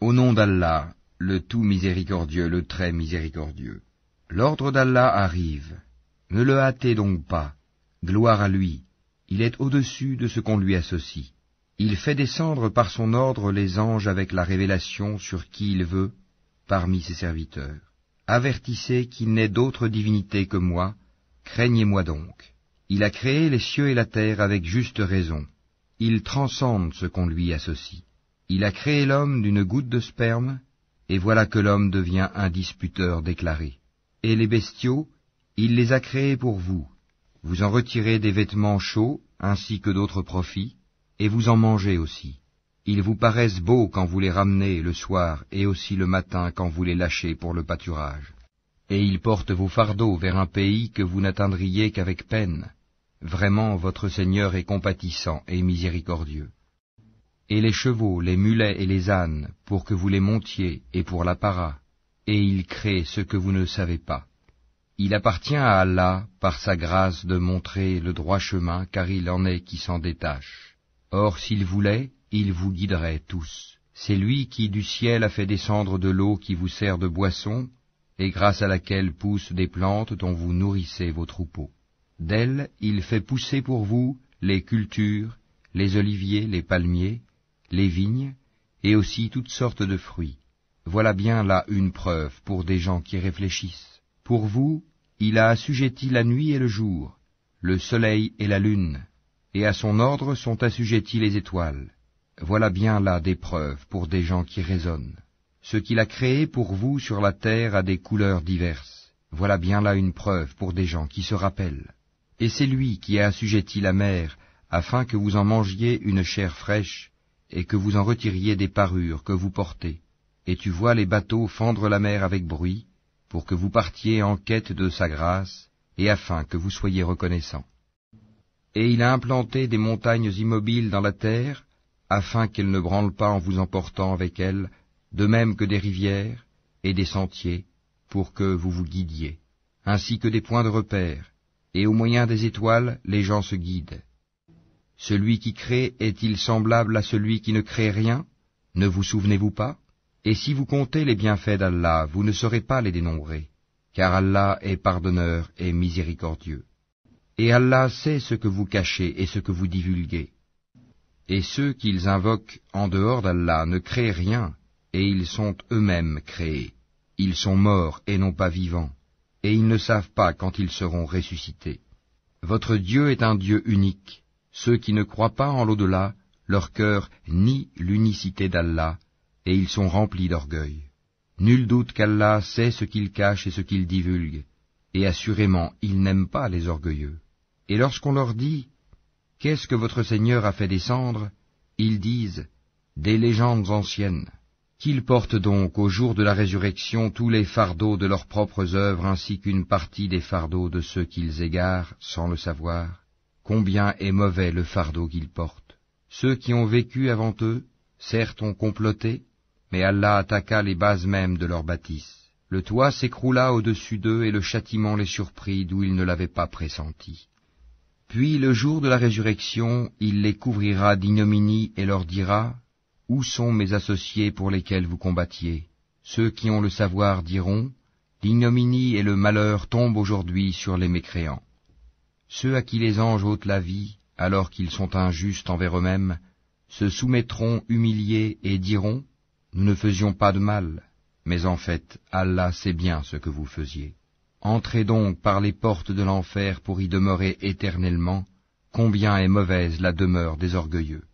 Au nom d'Allah, le tout miséricordieux, le très miséricordieux. L'ordre d'Allah arrive. Ne le hâtez donc pas. Gloire à lui. Il est au-dessus de ce qu'on lui associe. Il fait descendre par son ordre les anges avec la révélation sur qui il veut, parmi ses serviteurs. Avertissez qu'il n'est d'autre divinité que moi, craignez-moi donc. Il a créé les cieux et la terre avec juste raison. Il transcende ce qu'on lui associe. Il a créé l'homme d'une goutte de sperme, et voilà que l'homme devient un disputeur déclaré. Et les bestiaux, il les a créés pour vous. Vous en retirez des vêtements chauds, ainsi que d'autres profits, et vous en mangez aussi. Ils vous paraissent beaux quand vous les ramenez le soir, et aussi le matin quand vous les lâchez pour le pâturage. Et ils portent vos fardeaux vers un pays que vous n'atteindriez qu'avec peine. Vraiment, votre Seigneur est compatissant et miséricordieux. Et les chevaux, les mulets et les ânes, pour que vous les montiez, et pour l'apparat, et il crée ce que vous ne savez pas. Il appartient à Allah, par sa grâce, de montrer le droit chemin, car il en est qui s'en détache. Or, s'il voulait, il vous guiderait tous. C'est lui qui du ciel a fait descendre de l'eau qui vous sert de boisson, et grâce à laquelle poussent des plantes dont vous nourrissez vos troupeaux. D'elle, il fait pousser pour vous les cultures, les oliviers, les palmiers, les vignes, et aussi toutes sortes de fruits. Voilà bien là une preuve pour des gens qui réfléchissent. Pour vous, il a assujetti la nuit et le jour, le soleil et la lune, et à son ordre sont assujettis les étoiles. Voilà bien là des preuves pour des gens qui raisonnent. Ce qu'il a créé pour vous sur la terre a des couleurs diverses. Voilà bien là une preuve pour des gens qui se rappellent. Et c'est lui qui a assujetti la mer, afin que vous en mangiez une chair fraîche, et que vous en retiriez des parures que vous portez. Et tu vois les bateaux fendre la mer avec bruit, pour que vous partiez en quête de sa grâce, et afin que vous soyez reconnaissants. Et il a implanté des montagnes immobiles dans la terre, afin qu'elles ne branlent pas en vous emportant avec elles, de même que des rivières et des sentiers, pour que vous vous guidiez, ainsi que des points de repère, et au moyen des étoiles les gens se guident. Celui qui crée est-il semblable à celui qui ne crée rien? Ne vous souvenez-vous pas? Et si vous comptez les bienfaits d'Allah, vous ne saurez pas les dénombrer, car Allah est pardonneur et miséricordieux. Et Allah sait ce que vous cachez et ce que vous divulguez. Et ceux qu'ils invoquent en dehors d'Allah ne créent rien, et ils sont eux-mêmes créés. Ils sont morts et non pas vivants, et ils ne savent pas quand ils seront ressuscités. Votre Dieu est un Dieu unique. Ceux qui ne croient pas en l'au-delà, leur cœur nie l'unicité d'Allah, et ils sont remplis d'orgueil. Nul doute qu'Allah sait ce qu'il cache et ce qu'il divulgue, et assurément il n'aime pas les orgueilleux. Et lorsqu'on leur dit « Qu'est-ce que votre Seigneur a fait descendre ?» ils disent « Des légendes anciennes. » Qu'ils portent donc au jour de la résurrection tous les fardeaux de leurs propres œuvres ainsi qu'une partie des fardeaux de ceux qu'ils égarent sans le savoir. Combien est mauvais le fardeau qu'ils portent. Ceux qui ont vécu avant eux, certes ont comploté, mais Allah attaqua les bases mêmes de leur bâtisse. Le toit s'écroula au-dessus d'eux et le châtiment les surprit d'où ils ne l'avaient pas pressenti. Puis le jour de la résurrection, il les couvrira d'ignominie et leur dira « Où sont mes associés pour lesquels vous combattiez ?» Ceux qui ont le savoir diront « L'ignominie et le malheur tombent aujourd'hui sur les mécréants. » Ceux à qui les anges ôtent la vie, alors qu'ils sont injustes envers eux-mêmes, se soumettront humiliés et diront « Nous ne faisions pas de mal, mais en fait, Allah sait bien ce que vous faisiez. Entrez donc par les portes de l'enfer pour y demeurer éternellement, combien est mauvaise la demeure des orgueilleux. »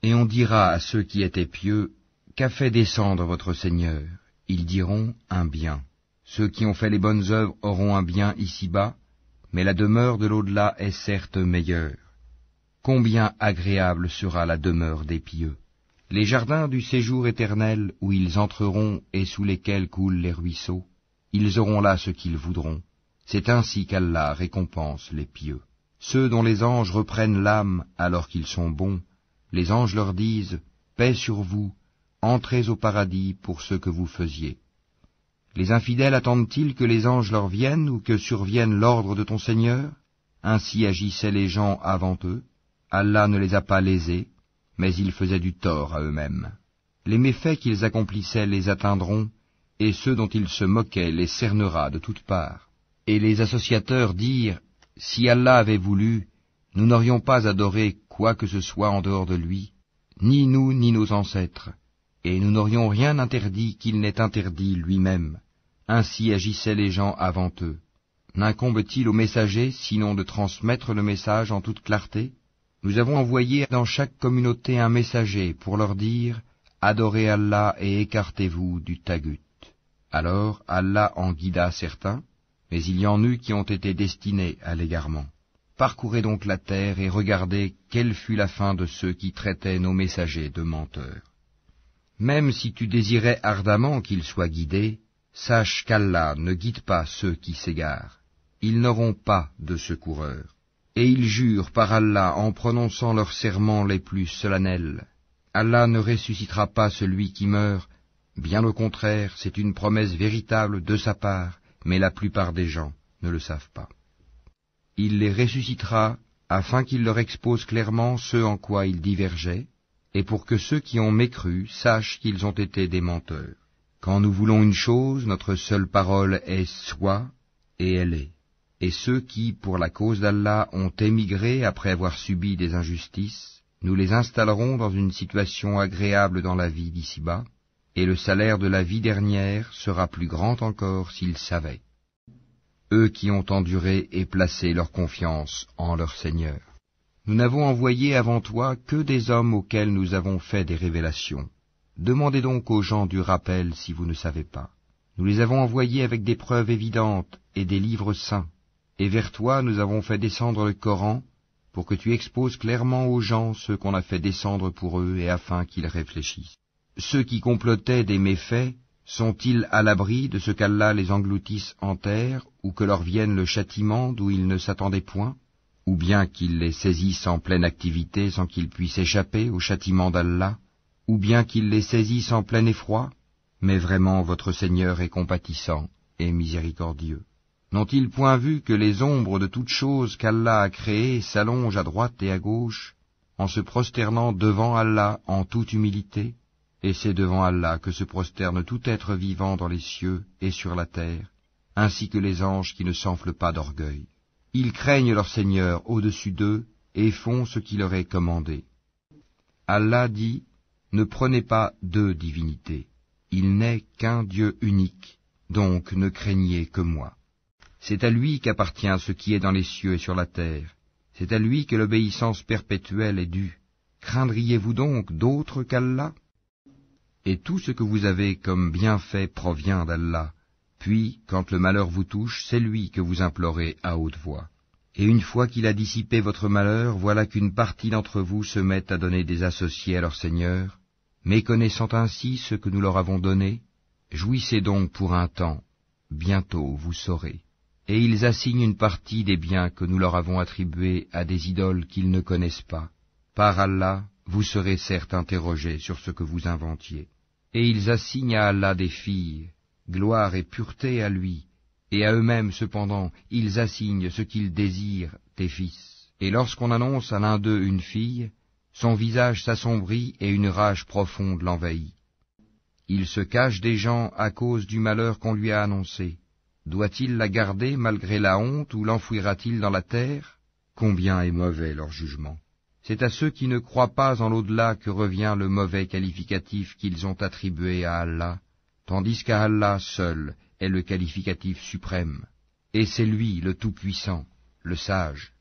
Et on dira à ceux qui étaient pieux, « Qu'a fait descendre votre Seigneur ?» Ils diront, « Un bien. » Ceux qui ont fait les bonnes œuvres auront un bien ici-bas, mais la demeure de l'au-delà est certes meilleure. Combien agréable sera la demeure des pieux. Les jardins du séjour éternel où ils entreront et sous lesquels coulent les ruisseaux, ils auront là ce qu'ils voudront. C'est ainsi qu'Allah récompense les pieux. Ceux dont les anges reprennent l'âme alors qu'ils sont bons, les anges leur disent « Paix sur vous, entrez au paradis pour ce que vous faisiez. » Les infidèles attendent-ils que les anges leur viennent ou que survienne l'ordre de ton Seigneur? Ainsi agissaient les gens avant eux. Allah ne les a pas lésés, mais ils faisaient du tort à eux-mêmes. Les méfaits qu'ils accomplissaient les atteindront, et ceux dont ils se moquaient les cernera de toutes parts. Et les associateurs dirent, si Allah avait voulu, nous n'aurions pas adoré quoi que ce soit en dehors de lui, ni nous ni nos ancêtres, et nous n'aurions rien interdit qu'il n'ait interdit lui-même. Ainsi agissaient les gens avant eux. N'incombe-t-il au messager sinon de transmettre le message en toute clarté? Nous avons envoyé dans chaque communauté un messager pour leur dire « Adorez Allah et écartez-vous du tagut ». Alors Allah en guida certains, mais il y en eut qui ont été destinés à l'égarement. Parcourez donc la terre et regardez quelle fut la fin de ceux qui traitaient nos messagers de menteurs. Même si tu désirais ardemment qu'ils soient guidés, sache qu'Allah ne guide pas ceux qui s'égarent. Ils n'auront pas de secoureur. Et ils jurent par Allah en prononçant leurs serments les plus solennels. Allah ne ressuscitera pas celui qui meurt, bien au contraire, c'est une promesse véritable de sa part, mais la plupart des gens ne le savent pas. Il les ressuscitera afin qu'il leur expose clairement ce en quoi ils divergeaient, et pour que ceux qui ont mécru sachent qu'ils ont été des menteurs. Quand nous voulons une chose, notre seule parole est « soit » et elle est. Et ceux qui, pour la cause d'Allah, ont émigré après avoir subi des injustices, nous les installerons dans une situation agréable dans la vie d'ici-bas, et le salaire de la vie dernière sera plus grand encore s'ils savaient. Eux qui ont enduré et placé leur confiance en leur Seigneur. Nous n'avons envoyé avant toi que des hommes auxquels nous avons fait des révélations. Demandez donc aux gens du rappel si vous ne savez pas. Nous les avons envoyés avec des preuves évidentes et des livres saints. Et vers toi nous avons fait descendre le Coran, pour que tu exposes clairement aux gens ce qu'on a fait descendre pour eux et afin qu'ils réfléchissent. Ceux qui complotaient des méfaits, sont-ils à l'abri de ce qu'Allah les engloutisse en terre, ou que leur vienne le châtiment d'où ils ne s'attendaient point, ou bien qu'il les saisisse en pleine activité sans qu'ils puissent échapper au châtiment d'Allah, ou bien qu'il les saisisse en plein effroi? Mais vraiment votre Seigneur est compatissant et miséricordieux. N'ont-ils point vu que les ombres de toutes choses qu'Allah a créées s'allongent à droite et à gauche, en se prosternant devant Allah en toute humilité? Et c'est devant Allah que se prosterne tout être vivant dans les cieux et sur la terre, ainsi que les anges qui ne s'enflent pas d'orgueil. Ils craignent leur Seigneur au-dessus d'eux et font ce qui leur est commandé. Allah dit, ne prenez pas deux divinités. Il n'est qu'un Dieu unique, donc ne craignez que moi. C'est à lui qu'appartient ce qui est dans les cieux et sur la terre. C'est à lui que l'obéissance perpétuelle est due. Craindriez-vous donc d'autre qu'Allah? Et tout ce que vous avez comme bienfait provient d'Allah. Puis, quand le malheur vous touche, c'est lui que vous implorez à haute voix. Et une fois qu'il a dissipé votre malheur, voilà qu'une partie d'entre vous se met à donner des associés à leur Seigneur, méconnaissant ainsi ce que nous leur avons donné. Jouissez donc pour un temps, bientôt vous saurez. Et ils assignent une partie des biens que nous leur avons attribués à des idoles qu'ils ne connaissent pas. Par Allah, vous serez certes interrogés sur ce que vous inventiez. Et ils assignent à Allah des filles, gloire et pureté à lui, et à eux-mêmes cependant, ils assignent ce qu'ils désirent, des fils. Et lorsqu'on annonce à l'un d'eux une fille, son visage s'assombrit et une rage profonde l'envahit. Il se cache des gens à cause du malheur qu'on lui a annoncé. Doit-il la garder malgré la honte ou l'enfouira-t-il dans la terre? Combien est mauvais leur jugement. C'est à ceux qui ne croient pas en l'au-delà que revient le mauvais qualificatif qu'ils ont attribué à Allah, tandis qu'à Allah seul est le qualificatif suprême, et c'est lui le Tout-Puissant, le Sage.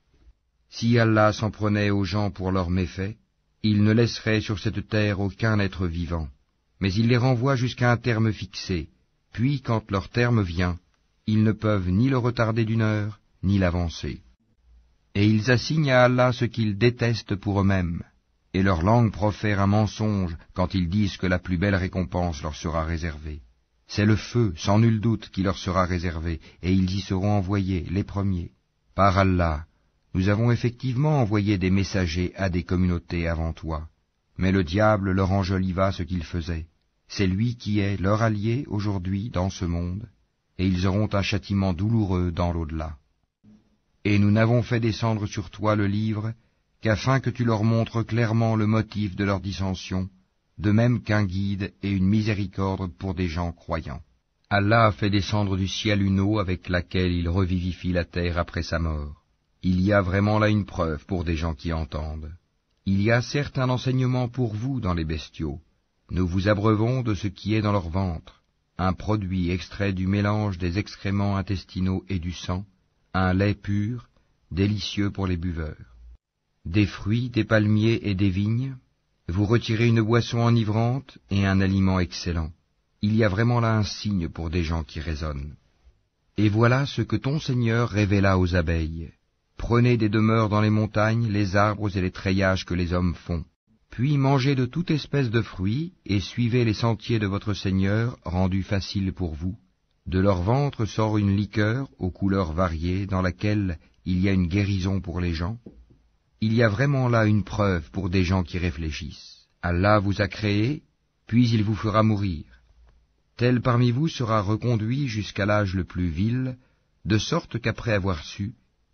Si Allah s'en prenait aux gens pour leurs méfaits, il ne laisserait sur cette terre aucun être vivant, mais il les renvoie jusqu'à un terme fixé, puis quand leur terme vient, ils ne peuvent ni le retarder d'une heure, ni l'avancer. Et ils assignent à Allah ce qu'ils détestent pour eux-mêmes, et leur langue profère un mensonge quand ils disent que la plus belle récompense leur sera réservée. C'est le feu, sans nul doute, qui leur sera réservé, et ils y seront envoyés, les premiers. Par Allah, nous avons effectivement envoyé des messagers à des communautés avant toi, mais le diable leur enjoliva ce qu'ils faisaient. C'est lui qui est leur allié aujourd'hui dans ce monde, et ils auront un châtiment douloureux dans l'au-delà. Et nous n'avons fait descendre sur toi le livre qu'afin que tu leur montres clairement le motif de leur dissension, de même qu'un guide et une miséricorde pour des gens croyants. Allah a fait descendre du ciel une eau avec laquelle il revivifie la terre après sa mort. Il y a vraiment là une preuve pour des gens qui entendent. Il y a certes un enseignement pour vous dans les bestiaux. Nous vous abreuvons de ce qui est dans leur ventre, un produit extrait du mélange des excréments intestinaux et du sang, un lait pur, délicieux pour les buveurs. Des fruits, des palmiers et des vignes, vous retirez une boisson enivrante et un aliment excellent. Il y a vraiment là un signe pour des gens qui raisonnent. Et voilà ce que ton Seigneur révéla aux abeilles. Prenez des demeures dans les montagnes, les arbres et les treillages que les hommes font. Puis mangez de toute espèce de fruits, et suivez les sentiers de votre Seigneur, rendus faciles pour vous. De leur ventre sort une liqueur aux couleurs variées, dans laquelle il y a une guérison pour les gens. Il y a vraiment là une preuve pour des gens qui réfléchissent. Allah vous a créé, puis il vous fera mourir. Tel parmi vous sera reconduit jusqu'à l'âge le plus vil, de sorte qu'après avoir su,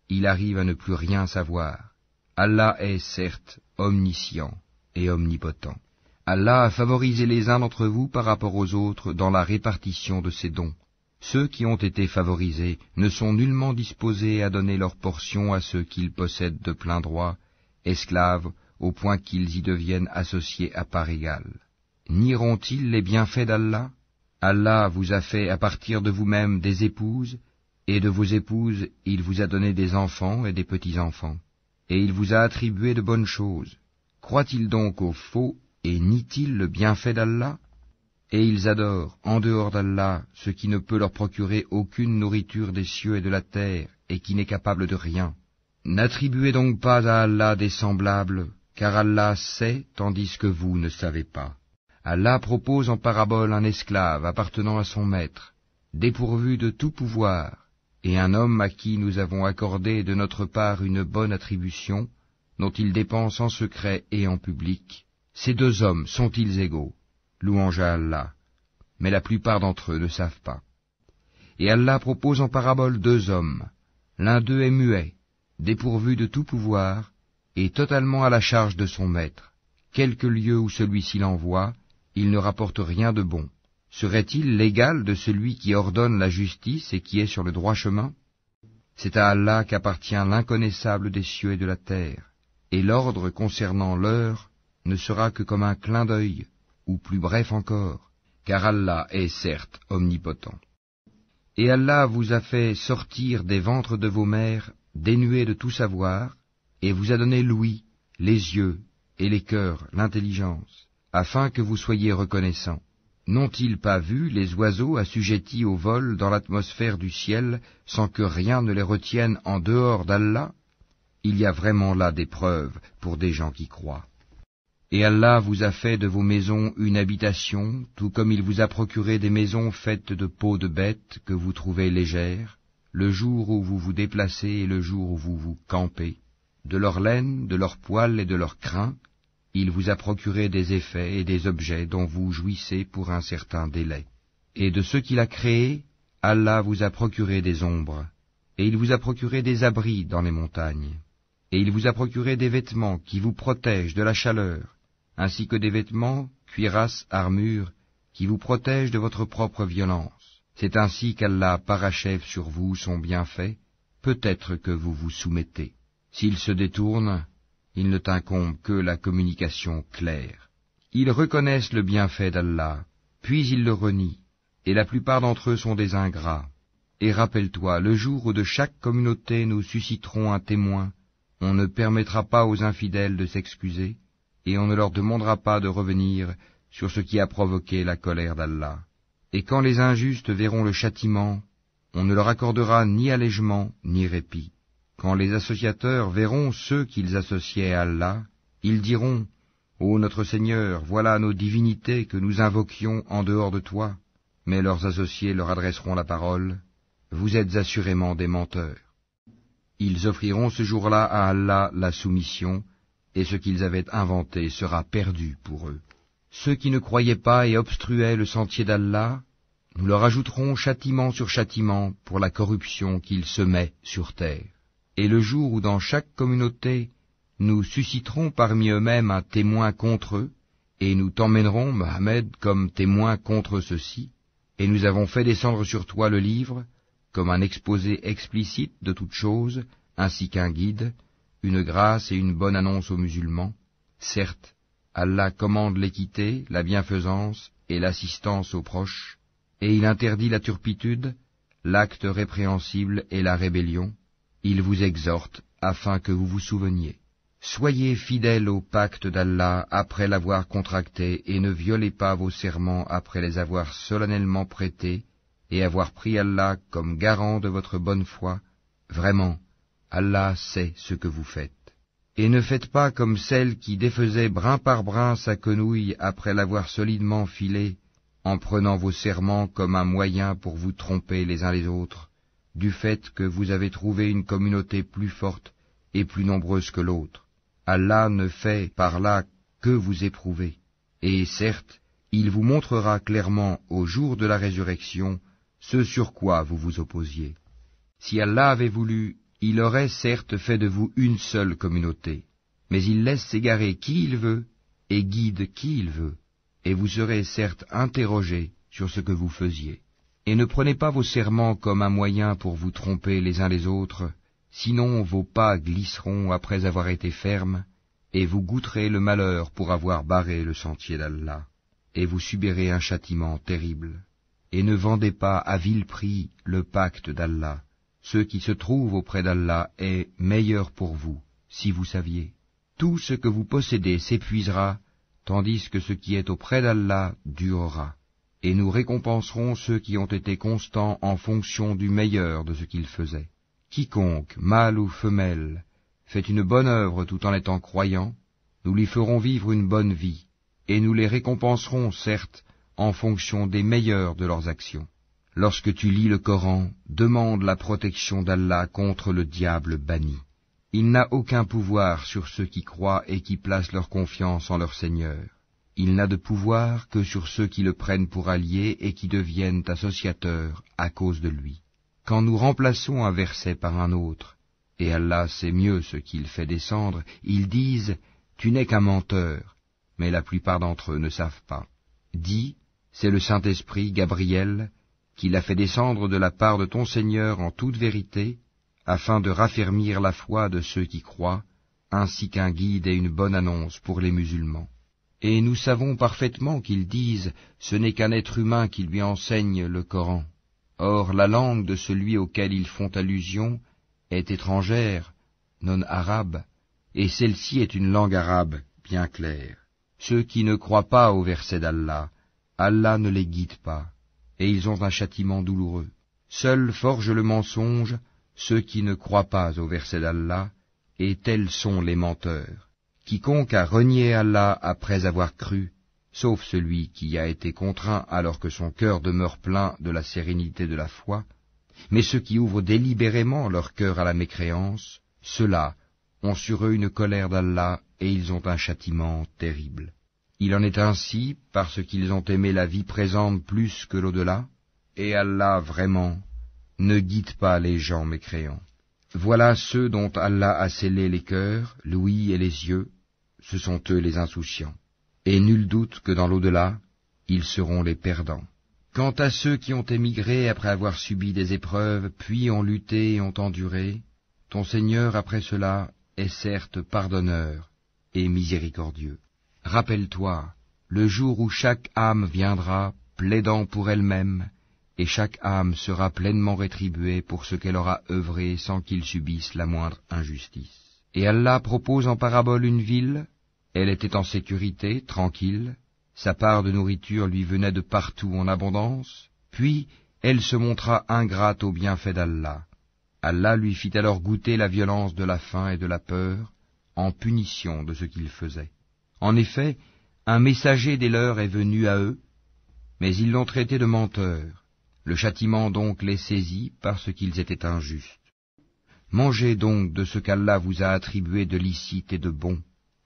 il arrive à ne plus rien savoir. Allah est certes omniscient et omnipotent. Allah a favorisé les uns d'entre vous par rapport aux autres dans la répartition de ses dons. Ceux qui ont été favorisés ne sont nullement disposés à donner leur portion à ceux qu'ils possèdent de plein droit, esclaves, au point qu'ils y deviennent associés à part égale. Nieront-ils les bienfaits d'Allah ? Allah vous a fait à partir de vous-même des épouses, et de vos épouses il vous a donné des enfants et des petits-enfants, et il vous a attribué de bonnes choses. Croient-ils donc au faux, et nient-ils le bienfait d'Allah ? Et ils adorent, en dehors d'Allah, ce qui ne peut leur procurer aucune nourriture des cieux et de la terre, et qui n'est capable de rien. N'attribuez donc pas à Allah des semblables, car Allah sait, tandis que vous ne savez pas. Allah propose en parabole un esclave appartenant à son maître, dépourvu de tout pouvoir, et un homme à qui nous avons accordé de notre part une bonne attribution, dont il dépense en secret et en public. Ces deux hommes sont-ils égaux ? Louange à Allah. Mais la plupart d'entre eux ne savent pas. Et Allah propose en parabole deux hommes. L'un d'eux est muet, dépourvu de tout pouvoir, et totalement à la charge de son maître. Quelque lieu où celui-ci l'envoie, il ne rapporte rien de bon. Serait-il l'égal de celui qui ordonne la justice et qui est sur le droit chemin ? C'est à Allah qu'appartient l'inconnaissable des cieux et de la terre, et l'ordre concernant l'heure ne sera que comme un clin d'œil, ou plus bref encore, car Allah est certes omnipotent. Et Allah vous a fait sortir des ventres de vos mères dénués de tout savoir, et vous a donné l'ouïe, les yeux et les cœurs, l'intelligence, afin que vous soyez reconnaissants. N'ont-ils pas vu les oiseaux assujettis au vol dans l'atmosphère du ciel, sans que rien ne les retienne en dehors d'Allah ? Il y a vraiment là des preuves pour des gens qui croient. Et Allah vous a fait de vos maisons une habitation, tout comme il vous a procuré des maisons faites de peaux de bêtes que vous trouvez légères, le jour où vous vous déplacez et le jour où vous vous campez. De leur laine, de leur poil et de leur crin, il vous a procuré des effets et des objets dont vous jouissez pour un certain délai. Et de ce qu'il a créé, Allah vous a procuré des ombres, et il vous a procuré des abris dans les montagnes, et il vous a procuré des vêtements qui vous protègent de la chaleur, ainsi que des vêtements, cuirasses, armures, qui vous protègent de votre propre violence. C'est ainsi qu'Allah parachève sur vous son bienfait, peut-être que vous vous soumettez. S'il se détourne, il ne t'incombe que la communication claire. Ils reconnaissent le bienfait d'Allah, puis ils le renient, et la plupart d'entre eux sont des ingrats. Et rappelle-toi, le jour où de chaque communauté nous susciterons un témoin, on ne permettra pas aux infidèles de s'excuser, et on ne leur demandera pas de revenir sur ce qui a provoqué la colère d'Allah. Et quand les injustes verront le châtiment, on ne leur accordera ni allègement ni répit. Quand les associateurs verront ceux qu'ils associaient à Allah, ils diront « Ô notre Seigneur, voilà nos divinités que nous invoquions en dehors de toi. » Mais leurs associés leur adresseront la parole « Vous êtes assurément des menteurs. » Ils offriront ce jour-là à Allah la soumission, et ce qu'ils avaient inventé sera perdu pour eux. Ceux qui ne croyaient pas et obstruaient le sentier d'Allah, nous leur ajouterons châtiment sur châtiment pour la corruption qu'ils semaient sur terre. Et le jour où dans chaque communauté nous susciterons parmi eux-mêmes un témoin contre eux, Et nous t'emmènerons, Mohammed, comme témoin contre ceci, et nous avons fait descendre sur toi le livre, comme un exposé explicite de toutes choses, ainsi qu'un guide, une grâce et une bonne annonce aux musulmans. Certes, Allah commande l'équité, la bienfaisance et l'assistance aux proches, et il interdit la turpitude, l'acte répréhensible et la rébellion. Il vous exhorte afin que vous vous souveniez. Soyez fidèles au pacte d'Allah après l'avoir contracté et ne violez pas vos serments après les avoir solennellement prêtés et avoir pris Allah comme garant de votre bonne foi. Vraiment, Allah sait ce que vous faites. Et ne faites pas comme celle qui défaisait brin par brin sa quenouille après l'avoir solidement filée, en prenant vos serments comme un moyen pour vous tromper les uns les autres, du fait que vous avez trouvé une communauté plus forte et plus nombreuse que l'autre. Allah ne fait par là que vous éprouver, et certes, il vous montrera clairement au jour de la résurrection ce sur quoi vous vous opposiez. Si Allah avait voulu, il aurait certes fait de vous une seule communauté, mais il laisse s'égarer qui il veut et guide qui il veut, et vous serez certes interrogés sur ce que vous faisiez. Et ne prenez pas vos serments comme un moyen pour vous tromper les uns les autres, sinon vos pas glisseront après avoir été fermes, et vous goûterez le malheur pour avoir barré le sentier d'Allah, et vous subirez un châtiment terrible. Et ne vendez pas à vil prix le pacte d'Allah. Ce qui se trouve auprès d'Allah est meilleur pour vous, si vous saviez. Tout ce que vous possédez s'épuisera, tandis que ce qui est auprès d'Allah durera. Et nous récompenserons ceux qui ont été constants en fonction du meilleur de ce qu'ils faisaient. Quiconque, mâle ou femelle, fait une bonne œuvre tout en étant croyant, nous lui ferons vivre une bonne vie, et nous les récompenserons, certes, en fonction des meilleurs de leurs actions. Lorsque tu lis le Coran, demande la protection d'Allah contre le diable banni. Il n'a aucun pouvoir sur ceux qui croient et qui placent leur confiance en leur Seigneur. Il n'a de pouvoir que sur ceux qui le prennent pour allié et qui deviennent associateurs à cause de lui. Quand nous remplaçons un verset par un autre, et Allah sait mieux ce qu'il fait descendre, ils disent « Tu n'es qu'un menteur », mais la plupart d'entre eux ne savent pas. Dis, c'est le Saint-Esprit, Gabriel, qui l'a fait descendre de la part de ton Seigneur en toute vérité, afin de raffermir la foi de ceux qui croient, ainsi qu'un guide et une bonne annonce pour les musulmans. Et nous savons parfaitement qu'ils disent « Ce n'est qu'un être humain qui lui enseigne le Coran ». Or la langue de celui auquel ils font allusion est étrangère, non arabe, et celle-ci est une langue arabe bien claire. Ceux qui ne croient pas au verset d'Allah, Allah ne les guide pas, et ils ont un châtiment douloureux. Seuls forgent le mensonge ceux qui ne croient pas au verset d'Allah, et tels sont les menteurs. Quiconque a renié Allah après avoir cru, sauf celui qui a été contraint alors que son cœur demeure plein de la sérénité de la foi, mais ceux qui ouvrent délibérément leur cœur à la mécréance, ceux-là ont sur eux une colère d'Allah et ils ont un châtiment terrible. Il en est ainsi parce qu'ils ont aimé la vie présente plus que l'au-delà, et Allah vraiment ne guide pas les gens mécréants. Voilà ceux dont Allah a scellé les cœurs, l'ouïe et les yeux, ce sont eux les insouciants. Et nul doute que dans l'au-delà, ils seront les perdants. Quant à ceux qui ont émigré après avoir subi des épreuves, puis ont lutté et ont enduré, ton Seigneur après cela est certes pardonneur et miséricordieux. Rappelle-toi, le jour où chaque âme viendra, plaidant pour elle-même, et chaque âme sera pleinement rétribuée pour ce qu'elle aura œuvré sans qu'il subisse la moindre injustice. Et Allah propose en parabole une ville, elle était en sécurité, tranquille, sa part de nourriture lui venait de partout en abondance, puis elle se montra ingrate aux bienfaits d'Allah. Allah lui fit alors goûter la violence de la faim et de la peur, en punition de ce qu'il faisait. En effet, un messager des leurs est venu à eux, mais ils l'ont traité de menteur. Le châtiment donc les saisit parce qu'ils étaient injustes. Mangez donc de ce qu'Allah vous a attribué de licite et de bon,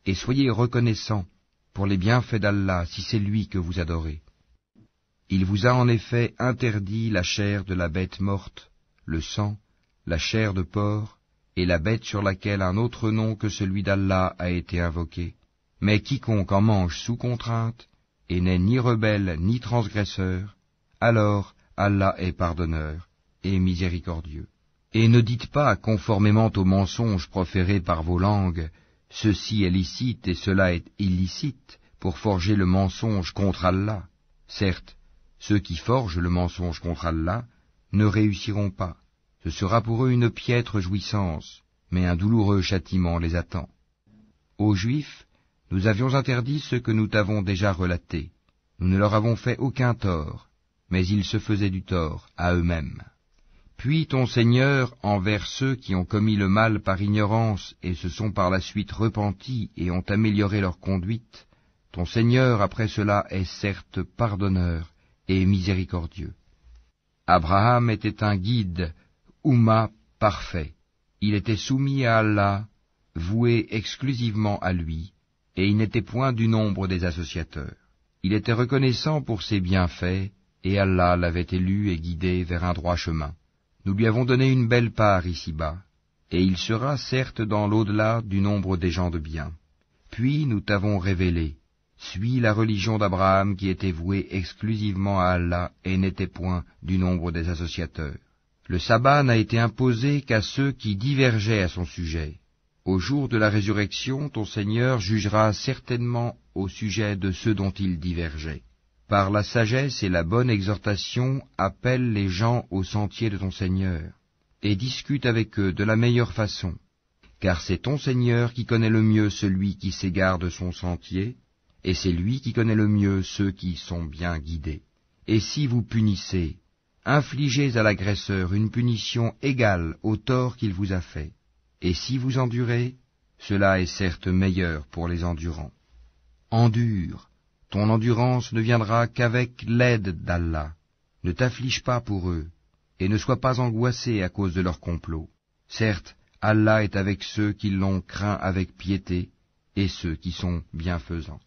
et soyez reconnaissants pour les bienfaits d'Allah si c'est lui que vous adorez. Il vous a en effet interdit la chair de la bête morte, le sang, la chair de porc, et la bête sur laquelle un autre nom que celui d'Allah a été invoqué. Mais quiconque en mange sous contrainte, et n'est ni rebelle ni transgresseur, alors Allah est pardonneur et miséricordieux. Et ne dites pas, conformément aux mensonges proférés par vos langues, ceci est licite et cela est illicite, pour forger le mensonge contre Allah. Certes, ceux qui forgent le mensonge contre Allah ne réussiront pas. Ce sera pour eux une piètre jouissance, mais un douloureux châtiment les attend. Aux Juifs, nous avions interdit ce que nous t'avons déjà relaté. Nous ne leur avons fait aucun tort, mais ils se faisaient du tort à eux-mêmes. Puis ton Seigneur, envers ceux qui ont commis le mal par ignorance et se sont par la suite repentis et ont amélioré leur conduite, ton Seigneur après cela est certes pardonneur et miséricordieux. Abraham était un guide, Oumma parfait. Il était soumis à Allah, voué exclusivement à lui, et il n'était point du nombre des associateurs. Il était reconnaissant pour ses bienfaits, et Allah l'avait élu et guidé vers un droit chemin. Nous lui avons donné une belle part ici-bas, et il sera certes dans l'au-delà du nombre des gens de bien. Puis nous t'avons révélé, suis la religion d'Abraham qui était vouée exclusivement à Allah et n'était point du nombre des associateurs. Le sabbat n'a été imposé qu'à ceux qui divergeaient à son sujet. Au jour de la résurrection, ton Seigneur jugera certainement au sujet de ceux dont ils divergeaient. Par la sagesse et la bonne exhortation, appelle les gens au sentier de ton Seigneur, et discute avec eux de la meilleure façon, car c'est ton Seigneur qui connaît le mieux celui qui s'égare de son sentier, et c'est lui qui connaît le mieux ceux qui sont bien guidés. Et si vous punissez, infligez à l'agresseur une punition égale au tort qu'il vous a fait, et si vous endurez, cela est certes meilleur pour les endurants. Endure. Ton endurance ne viendra qu'avec l'aide d'Allah. Ne t'afflige pas pour eux, et ne sois pas angoissé à cause de leur complot. Certes, Allah est avec ceux qui l'ont craint avec piété, et ceux qui sont bienfaisants.